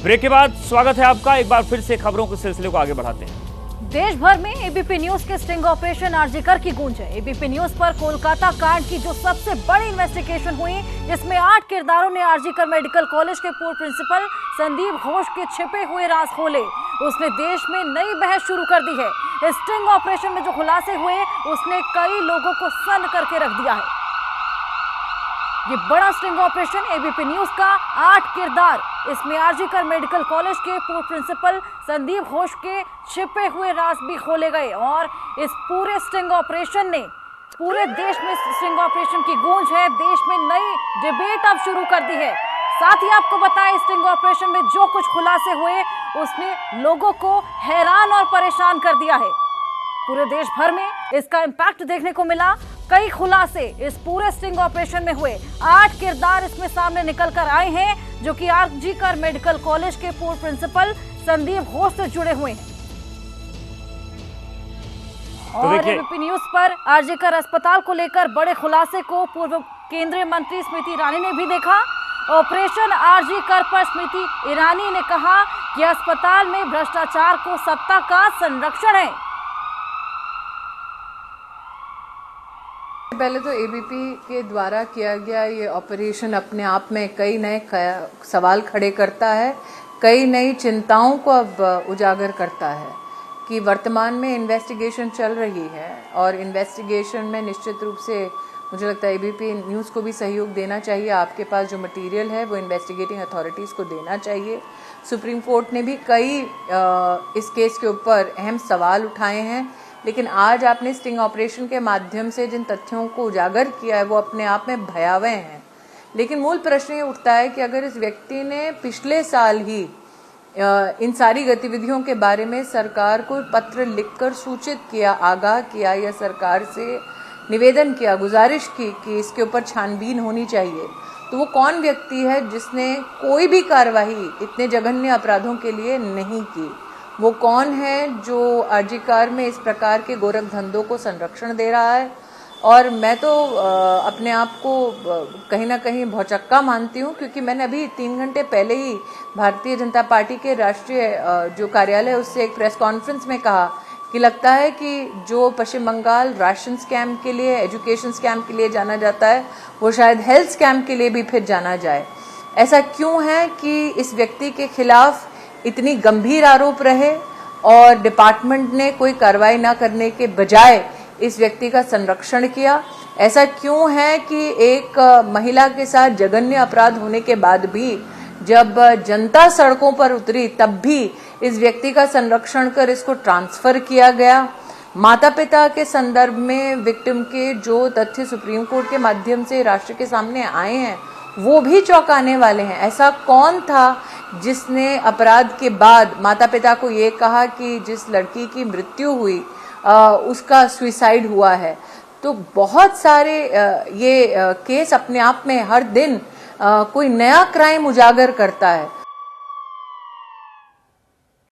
Break के बाद स्वागत है आपका। एक बार फिर से खबरों के सिलसिले को आगे बढ़ाते हैं। देश भर में एबीपी न्यूज के स्टिंग ऑपरेशन आरजीकर की गूंज है। एबीपी न्यूज पर कोलकाता कांड की जो सबसे बड़ी इन्वेस्टिगेशन हुई, जिसमें 8 किरदारों ने आरजीकर मेडिकल कॉलेज के पूर्व प्रिंसिपल संदीप घोष के छिपे हुए राज खोले, उसने देश में नई बहस शुरू कर दी है। इस स्टिंग ऑपरेशन में जो खुलासे हुए, उसने कई लोगों को सन्न करके रख दिया है। ये बड़ा स्टिंग ऑपरेशन एबीपी न्यूज का 8 किरदार, इसमें आरजीकर मेडिकल कॉलेज के पूर्व प्रिंसिपल संदीप घोष के छिपे हुए राज भी खोले गए और इस पूरे स्टिंग ऑपरेशन ने पूरे देश में स्टिंग ऑपरेशन की गूंज है। देश में नई डिबेट अब शुरू कर दी है। साथ ही आपको बताएं, स्टिंग ऑपरेशन में जो कुछ खुलासे हुए, उसने लोगों को हैरान और परेशान कर दिया है। पूरे देश भर में इसका इम्पैक्ट देखने को मिला। कई खुलासे इस पूरे स्टिंग ऑपरेशन में हुए। 8 किरदार इसमें सामने निकल कर आए हैं, जो कि आरजीकर मेडिकल कॉलेज के पूर्व प्रिंसिपल संदीप घोष से जुड़े हुए हैं। और एबीपी न्यूज पर आरजीकर अस्पताल को लेकर बड़े खुलासे को पूर्व केंद्रीय मंत्री स्मृति ईरानी ने भी देखा। ऑपरेशन आरजीकर पर स्मृति ईरानी ने कहा कि अस्पताल में भ्रष्टाचार को सत्ता का संरक्षण है। पहले तो एबीपी के द्वारा किया गया ये ऑपरेशन अपने आप में कई नए सवाल खड़े करता है, कई नई चिंताओं को अब उजागर करता है कि वर्तमान में इन्वेस्टिगेशन चल रही है और इन्वेस्टिगेशन में निश्चित रूप से मुझे लगता है एबीपी न्यूज़ को भी सहयोग देना चाहिए। आपके पास जो मटेरियल है वो इन्वेस्टिगेटिंग अथॉरिटीज़ को देना चाहिए। सुप्रीम कोर्ट ने भी कई इस केस के ऊपर अहम सवाल उठाए हैं, लेकिन आज आपने स्टिंग ऑपरेशन के माध्यम से जिन तथ्यों को उजागर किया है वो अपने आप में भयावह हैं। लेकिन मूल प्रश्न ये उठता है कि अगर इस व्यक्ति ने पिछले साल ही इन सारी गतिविधियों के बारे में सरकार को पत्र लिखकर सूचित किया, आगाह किया या सरकार से निवेदन किया, गुजारिश की कि इसके ऊपर छानबीन होनी चाहिए, तो वो कौन व्यक्ति है जिसने कोई भी कार्रवाई इतने जघन्य अपराधों के लिए नहीं की? वो कौन है जो आरजीकर में इस प्रकार के गोरख धंधों को संरक्षण दे रहा है? और मैं तो अपने आप को कहीं ना कहीं भौचक्का मानती हूँ, क्योंकि मैंने अभी 3 घंटे पहले ही भारतीय जनता पार्टी के राष्ट्रीय जो कार्यालय उससे एक प्रेस कॉन्फ्रेंस में कहा कि लगता है कि जो पश्चिम बंगाल राशन स्कैम के लिए, एजुकेशन स्कैम के लिए जाना जाता है, वो शायद हेल्थ स्कैम के लिए भी फिर जाना जाए। ऐसा क्यों है कि इस व्यक्ति के खिलाफ इतनी गंभीर आरोप रहे और डिपार्टमेंट ने कोई कार्रवाई ना करने के बजाय इस व्यक्ति का संरक्षण किया? ऐसा क्यों है कि एक महिला के साथ जघन्य अपराध होने के बाद भी जब जनता सड़कों पर उतरी तब भी इस व्यक्ति का संरक्षण कर इसको ट्रांसफर किया गया? माता पिता के संदर्भ में विक्टिम के जो तथ्य सुप्रीम कोर्ट के माध्यम से राष्ट्र के सामने आए हैं वो भी चौंकाने वाले हैं। ऐसा कौन था जिसने अपराध के बाद माता पिता को ये कहा कि जिस लड़की की मृत्यु हुई उसका सुसाइड हुआ है? तो बहुत सारे ये केस अपने आप में हर दिन कोई नया क्राइम उजागर करता है।